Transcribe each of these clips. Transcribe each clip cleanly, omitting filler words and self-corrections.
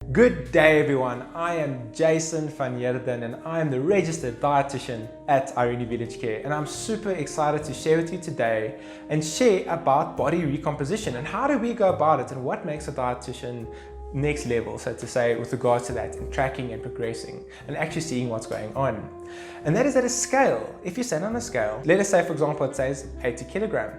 Good day everyone, I am Jason van Yerden and I am the registered dietitian at Irene Village Care, and I'm super excited to share with you today and share about body recomposition and how do we go about it and what makes a dietitian next level, so to say, with regards to that and tracking and progressing and actually seeing what's going on. And that is at a scale. If you stand on a scale, let us say for example it says 80 kilogram.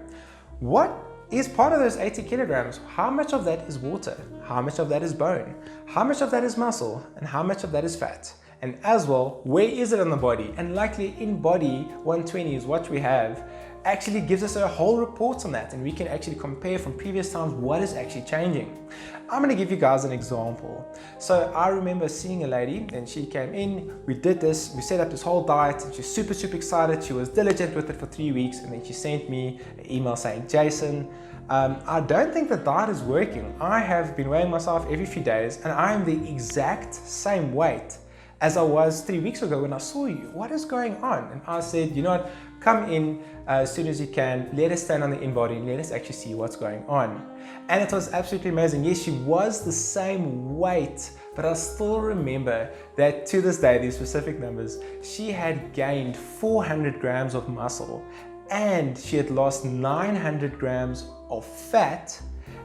What is part of those 80 kilograms? How much of that is water? How much of that is bone? How much of that is muscle? And how much of that is fat? And as well, where is it on the body? And likely InBody 120 is what we have, actually gives us a whole report on that, and we can actually compare from previous times what is actually changing. I'm going to give you guys an example. So I remember seeing a lady and she came in, we did this, we set up this whole diet and she's super excited. She was diligent with it for 3 weeks and then she sent me an email saying, Jason, I don't think the diet is working. I have been weighing myself every few days and I am the exact same weight as I was 3 weeks ago when I saw you. What is going on? And I said, you know what, come in as soon as you can, let us stand on the InBody and let us actually see what's going on. And it was absolutely amazing. Yes, she was the same weight, but I still remember that to this day, these specific numbers, she had gained 400 grams of muscle and she had lost 900 grams of fat.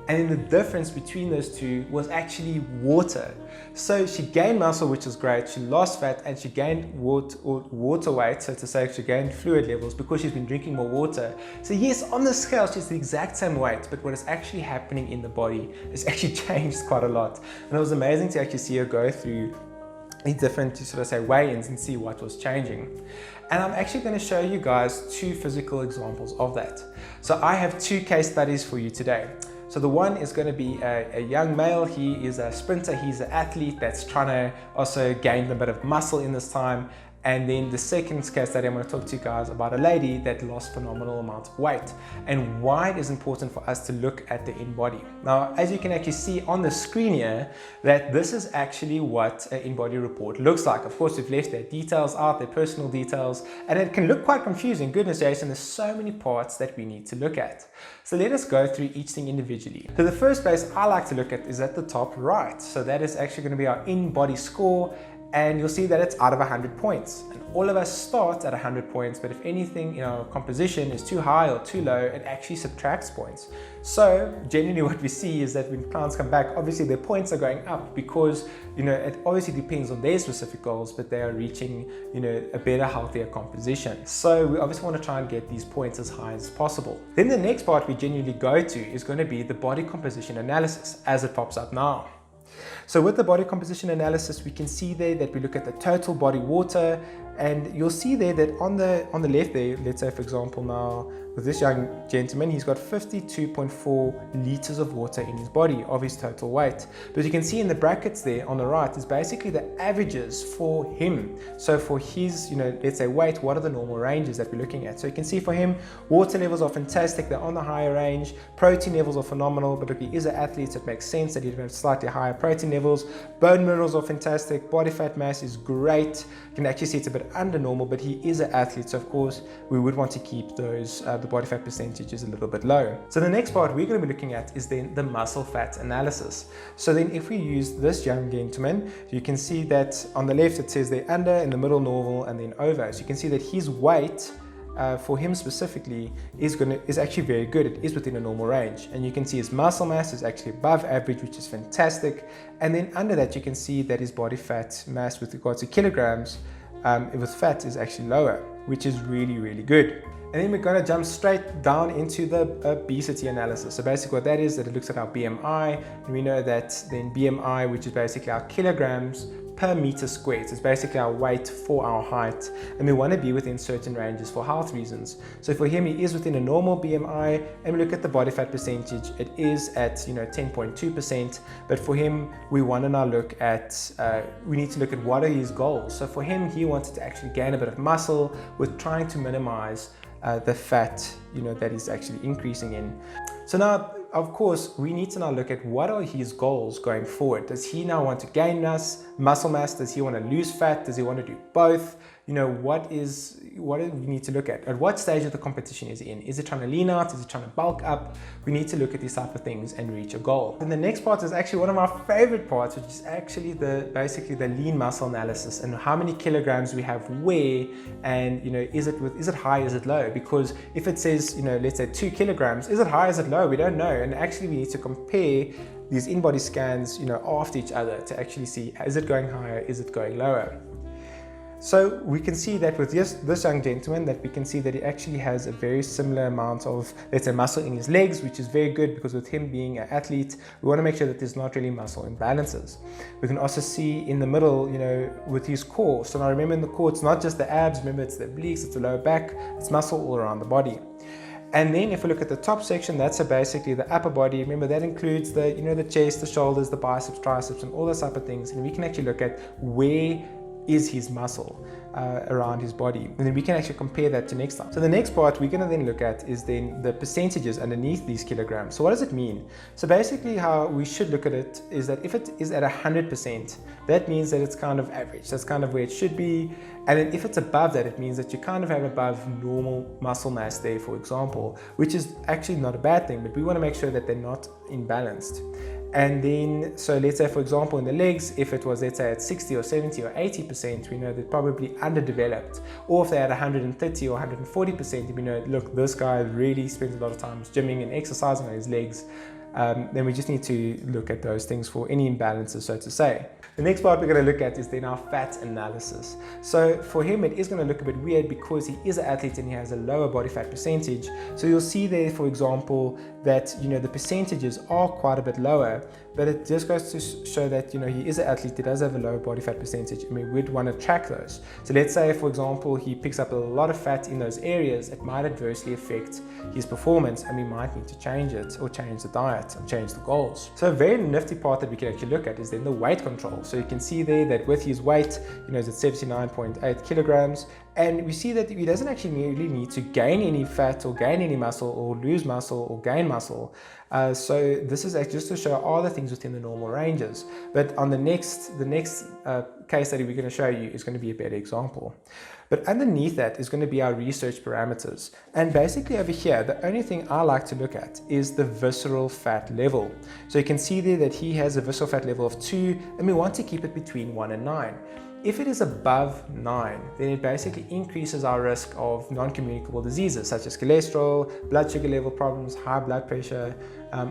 And then the difference between those two was actually water. So she gained muscle, which is great. She lost fat and she gained water weight, so to say, she gained fluid levels because she's been drinking more water. So yes, on the scale, she's the exact same weight, but what is actually happening in the body has actually changed quite a lot. And it was amazing to actually see her go through these different, sort of say, weigh-ins and see what was changing. And I'm actually going to show you guys two physical examples of that. So I have two case studies for you today. So the one is going to be a young male. He is a sprinter, he's an athlete that's trying to also gain a bit of muscle in this time. And then the second case study, I'm going to talk to you guys about a lady that lost phenomenal amounts of weight and why it is important for us to look at the InBody. Now, as you can actually see on the screen here, that this is actually what an InBody report looks like. Of course, we've left their details out, their personal details, and it can look quite confusing. Goodness, Jason, there's so many parts that we need to look at. So let us go through each thing individually. So the first place I like to look at is at the top right. So that is actually going to be our InBody score. And you'll see that it's out of 100 points. And all of us start at 100 points, but if anything in our composition is too high or too low, it actually subtracts points. So generally what we see is that when clients come back, obviously their points are going up because, it obviously depends on their specific goals, but they are reaching, a better, healthier composition. So we obviously want to try and get these points as high as possible. Then the next part we generally go to is going to be the body composition analysis as it pops up now. So with the body composition analysis, we can see there that we look at the total body water, and you'll see there that on the left there, let's say for example now with this young gentleman, he's got 52.4 liters of water in his body of his total weight. But you can see in the brackets there on the right is basically the averages for him. So for his, let's say weight, what are the normal ranges that we're looking at? So you can see for him, water levels are fantastic, they're on the higher range, protein levels are phenomenal, but if he is an athlete, so it makes sense that he'd have slightly higher protein levels. Bone minerals are fantastic, body fat mass is great. You can actually see it's a bit under normal, but he is an athlete, so of course we would want to keep those the body fat percentage is a little bit low. So the next part we're going to be looking at is then the muscle fat analysis. So then if we use this young gentleman, you can see that on the left it says they're under, in the middle normal, and then over. So you can see that his weight for him specifically is actually very good. It is within a normal range, and you can see his muscle mass is actually above average, which is fantastic. And then under that you can see that his body fat mass with regards to kilograms with fat is actually lower, which is really good. And then we're going to jump straight down into the obesity analysis. So basically what that is, that it looks at our BMI, and we know that then BMI, which is basically our kilograms per meter squared. So it's basically our weight for our height, and we want to be within certain ranges for health reasons. So for him, he is within a normal BMI, and we look at the body fat percentage, it is at 10.2%, but for him we want to now look at we need to look at what are his goals. So for him, he wanted to actually gain a bit of muscle with trying to minimize the fat that he's actually increasing in. So now, of course, we need to now look at what are his goals going forward. Does he now want to gain muscle mass? Does he want to lose fat? Does he want to do both? what do we need to look at what stage of the competition is in. Is it trying to lean out? Is it trying to bulk up? We need to look at these type of things and reach a goal. And the next part is actually one of my favorite parts, which is actually basically the lean muscle analysis and how many kilograms we have where, and is it high, is it low? Because if it says, let's say 2 kilograms, is it high, is it low? We don't know. And actually we need to compare these InBody scans, after each other to actually see, is it going higher, is it going lower? So we can see that with this young gentleman, that we can see that he actually has a very similar amount of, let's say, muscle in his legs, which is very good, because with him being an athlete, we want to make sure that there's not really muscle imbalances. We can also see in the middle, with his core. So now remember, in the core, it's not just the abs, remember it's the obliques, it's the lower back, it's muscle all around the body. And then if we look at the top section, that's basically the upper body. Remember, that includes the, the chest, the shoulders, the biceps, triceps, and all those type of things. And we can actually look at where is his muscle around his body, and then we can actually compare that to next time. So the next part we're going to then look at is then the percentages underneath these kilograms. So what does it mean? So basically how we should look at it is that if it is at 100%, that means that it's kind of average. That's kind of where it should be. And then if it's above that, it means that you kind of have above normal muscle mass there, for example, which is actually not a bad thing, but we want to make sure that they're not imbalanced. And then, so let's say, for example, in the legs, if it was, let's say, at 60 or 70 or 80%, we know they're probably underdeveloped. Or if they're at 130 or 140%, we know, look, this guy really spends a lot of time gymming and exercising on his legs. Then we just need to look at those things for any imbalances, so to say. The next part we're going to look at is then our fat analysis. So for him, it is going to look a bit weird because he is an athlete and he has a lower body fat percentage. So you'll see there, for example, that the percentages are quite a bit lower, but it just goes to show that he is an athlete, he does have a lower body fat percentage, and we would want to track those. So let's say, for example, he picks up a lot of fat in those areas, it might adversely affect his performance, and we might need to change it, or change the diet, or change the goals. So a very nifty part that we can actually look at is then the weight control. So you can see there that with his weight, he's at 79.8 kilograms, and we see that he doesn't actually really need to gain any fat or gain any muscle or lose muscle or gain muscle. So this is just to show all the things within the normal ranges. But on the next case study we're going to show you is going to be a better example. But underneath that is going to be our research parameters. And basically over here, the only thing I like to look at is the visceral fat level. So you can see there that he has a visceral fat level of 2, and we want to keep it between 1 and 9. If it is above 9, then it basically increases our risk of non-communicable diseases such as cholesterol, blood sugar level problems, high blood pressure,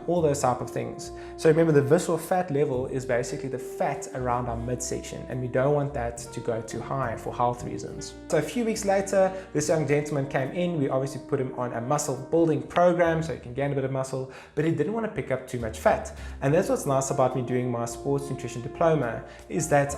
all those type of things. So remember, the visceral fat level is basically the fat around our midsection, and we don't want that to go too high for health reasons. So a few weeks later, this young gentleman came in. We obviously put him on a muscle building program so he can gain a bit of muscle, but he didn't want to pick up too much fat. And that's what's nice about me doing my sports nutrition diploma, is that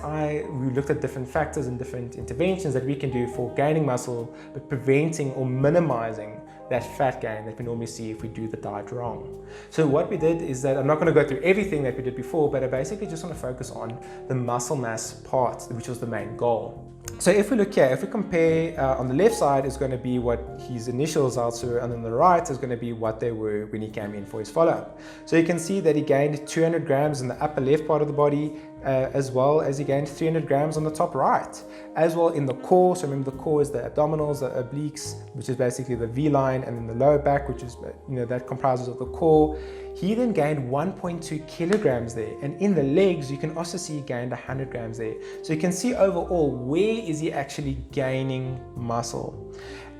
we looked at different factors and different interventions that we can do for gaining muscle, but preventing or minimizing that fat gain that we normally see if we do the diet wrong. So what we did is that, I'm not going to go through everything that we did before, but I basically just want to focus on the muscle mass part, which was the main goal. So if we look here, if we compare, on the left side is going to be what his initial results were, and on the right is going to be what they were when he came in for his follow-up. So you can see that he gained 200 grams in the upper left part of the body, as well as he gained 300 grams on the top right. As well in the core, so remember the core is the abdominals, the obliques, which is basically the V-line, and then the lower back, which is, that comprises of the core. He then gained 1.2 kilograms there, and in the legs you can also see he gained 100 grams there. So you can see overall, where is he actually gaining muscle?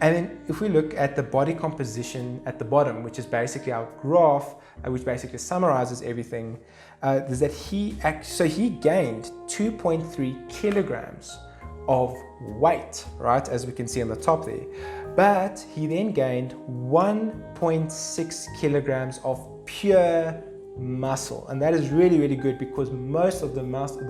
And then if we look at the body composition at the bottom, which is basically our graph, which basically summarizes everything, is that he gained 2.3 kilograms of weight, right, as we can see on the top there. But he then gained 1.6 kilograms of pure muscle, and that is really, really good, because most of the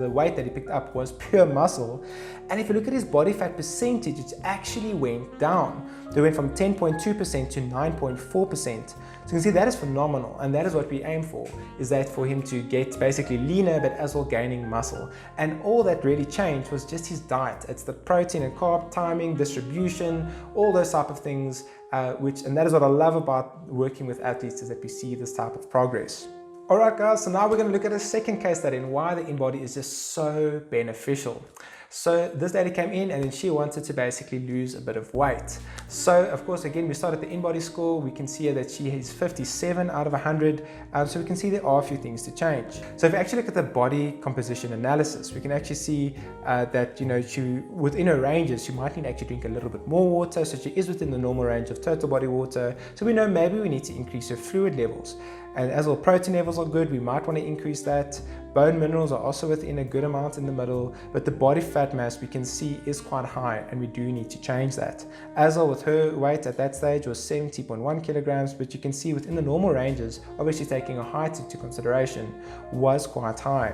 weight that he picked up was pure muscle. And if you look at his body fat percentage, it actually went down. They went from 10.2% to 9.4%. So you can see that is phenomenal, and that is what we aim for, is that for him to get basically leaner, but as well gaining muscle. And all that really changed was just his diet. It's the protein and carb timing, distribution, all those type of things, and that is what I love about working with athletes, is that we see this type of progress. Alright guys, so now we're going to look at a second case study and why the InBody is just so beneficial. So this lady came in and then she wanted to basically lose a bit of weight. So of course, again, we started the InBody School. We can see here that she is 57 out of 100. So we can see there are a few things to change. So if we actually look at the body composition analysis, we can actually see that, she, within her ranges, she might need to actually drink a little bit more water. So she is within the normal range of total body water. So we know maybe we need to increase her fluid levels. And as well, protein levels are good, we might want to increase that. Bone minerals are also within a good amount in the middle, but the body fat mass we can see is quite high and we do need to change that. As well, with her weight at that stage was 70.1 kilograms, but you can see within the normal ranges, obviously taking her height into consideration, was quite high.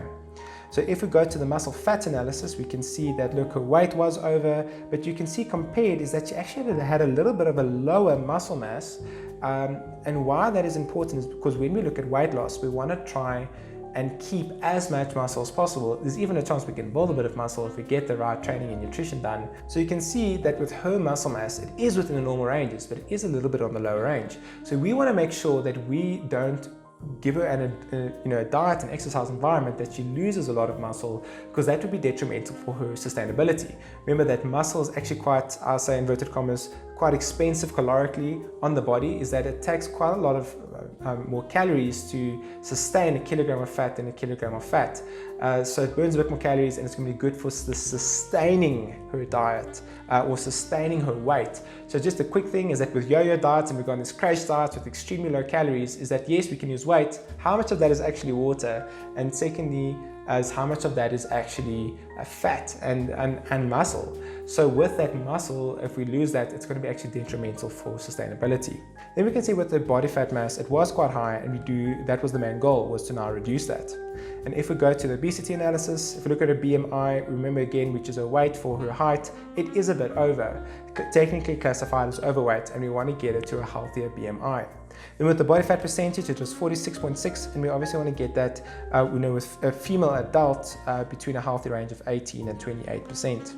So if we go to the muscle fat analysis, we can see that, look, her weight was over, but you can see compared is that she actually had a little bit of a lower muscle mass. And why that is important is because when we look at weight loss, we want to try and keep as much muscle as possible. There's even a chance we can build a bit of muscle if we get the right training and nutrition done. So you can see that with her muscle mass, it is within the normal ranges, but it is a little bit on the lower range. So we want to make sure that we don't give her a diet and exercise environment that she loses a lot of muscle, because that would be detrimental for her sustainability. Remember that muscle is actually quite, I'll say inverted commas, quite expensive calorically on the body, is that it takes quite a lot of more calories to sustain a kilogram of fat than a kilogram of fat. So it burns a bit more calories and it's going to be good for sustaining her diet or sustaining her weight. So just a quick thing is that with yo-yo diets, and we've got this crash diets with extremely low calories, is that yes, we can use weight. How much of that is actually water? And secondly, as how much of that is actually fat and muscle. So with that muscle, if we lose that, it's going to be actually detrimental for sustainability. Then we can see with the body fat mass, it was quite high, and that was the main goal, was to now reduce that. And if we go to the obesity analysis, if we look at her BMI, remember again, which is her weight for her height, it is a bit over, technically classified as overweight, and we want to get it to a healthier BMI. Then with the body fat percentage, it was 46.6, and we obviously want to get that, with a female adult between a healthy range of 18 and 28%.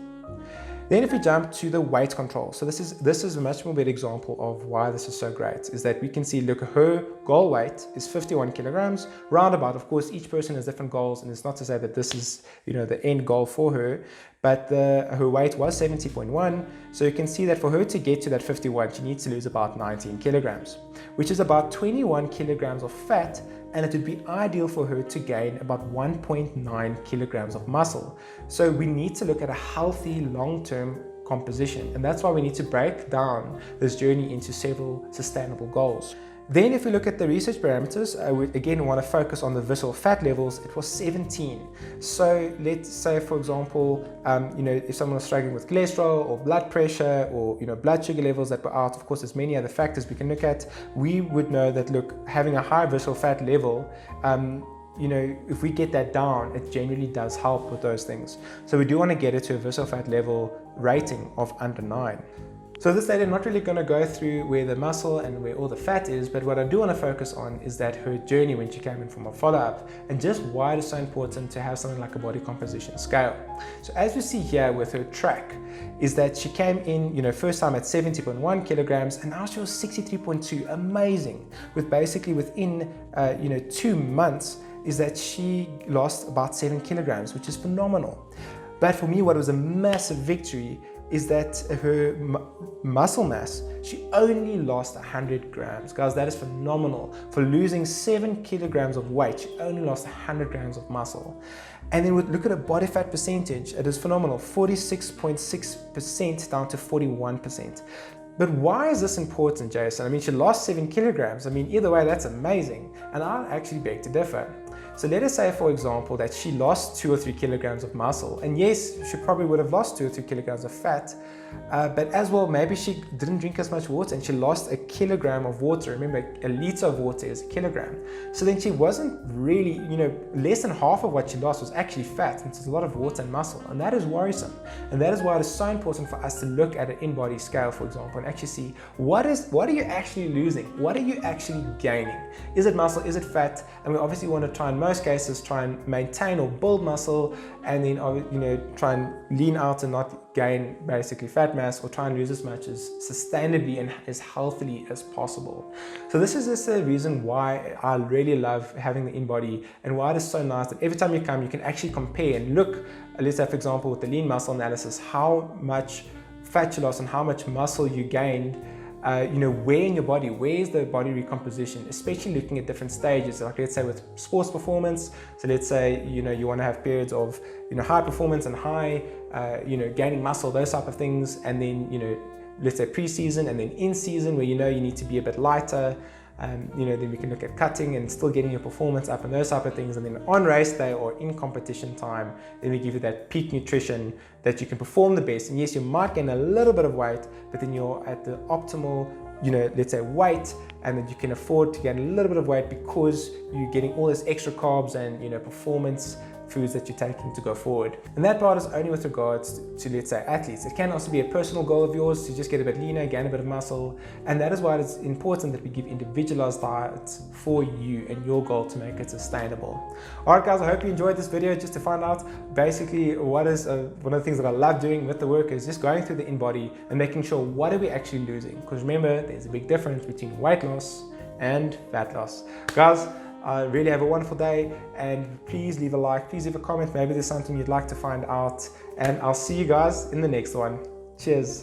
Then if we jump to the weight control, so this is a much more better example of why this is so great, is that we can see, look, her goal weight is 51 kilograms, roundabout. Of course, each person has different goals, and it's not to say that this is, the end goal for her, but her weight was 70.1. So you can see that for her to get to that 51, she needs to lose about 19 kilograms, which is about 21 kilograms of fat, and it would be ideal for her to gain about 1.9 kilograms of muscle. So we need to look at a healthy long-term composition, and that's why we need to break down this journey into several sustainable goals. Then if we look at the research parameters, we again want to focus on the visceral fat levels. It was 17. So let's say, for example, if someone was struggling with cholesterol or blood pressure or blood sugar levels that were out, of course there's many other factors we can look at. We would know that, look, having a high visceral fat level, if we get that down, it generally does help with those things. So we do want to get it to a visceral fat level rating of under 9. So this lady, I'm not really going to go through where the muscle and where all the fat is, but what I do want to focus on is that her journey when she came in from a follow-up, and just why it is so important to have something like a body composition scale. So as we see here with her track, is that she came in, first time at 70.1 kilograms, and now she was 63.2, amazing. With basically within, 2 months, is that she lost about 7 kilograms, which is phenomenal. But for me, what was a massive victory is that her muscle mass, she only lost 100 grams. Guys, that is phenomenal. For losing 7 kilograms of weight, she only lost 100 grams of muscle. And then look at her body fat percentage. It is phenomenal, 46.6% down to 41%. But why is this important, Jason? I mean, she lost 7 kilograms. I mean, either way, that's amazing. And I actually beg to differ. So let us say, for example, that she lost 2 or 3 kilograms of muscle. And yes, she probably would have lost 2 or 3 kilograms of fat. But as well, maybe she didn't drink as much water and she lost a kilogram of water. Remember, a liter of water is a kilogram. So then she wasn't really, less than half of what she lost was actually fat. And it's a lot of water and muscle. And that is worrisome. And that is why it is so important for us to look at an InBody scale, for example, and actually see what are you actually losing? What are you actually gaining? Is it muscle? Is it fat? And we obviously want to try and most cases try and maintain or build muscle, and then try and lean out and not gain basically fat mass, or try and lose as much as sustainably and as healthily as possible. So this is just the reason why I really love having the InBody, and why it is so nice that every time you come you can actually compare and look, let's say for example with the lean muscle analysis, how much fat you lost and how much muscle you gained, where in your body, where's the body recomposition, especially looking at different stages, like let's say with sports performance. So let's say, you want to have periods of, high performance and high, gaining muscle, those type of things. And then, let's say pre-season and then in season where, you need to be a bit lighter. Then we can look at cutting and still getting your performance up and those type of things. And then on race day or in competition time, then we give you that peak nutrition that you can perform the best. And yes, you might gain a little bit of weight, but then you're at the optimal, let's say weight, and that you can afford to gain a little bit of weight because you're getting all this extra carbs and, performance foods that you're taking to go forward. And that part is only with regards to let's say athletes. It can also be a personal goal of yours to just get a bit leaner, gain a bit of muscle, and that is why it's important that we give individualized diets for you and your goal to make it sustainable. Alright guys, I hope you enjoyed this video, just to find out basically what is one of the things that I love doing with the work is just going through the InBody and making sure what are we actually losing, because remember there's a big difference between weight loss and fat loss. Guys, really have a wonderful day, and please leave a like, please leave a comment, maybe there's something you'd like to find out, and I'll see you guys in the next one. Cheers.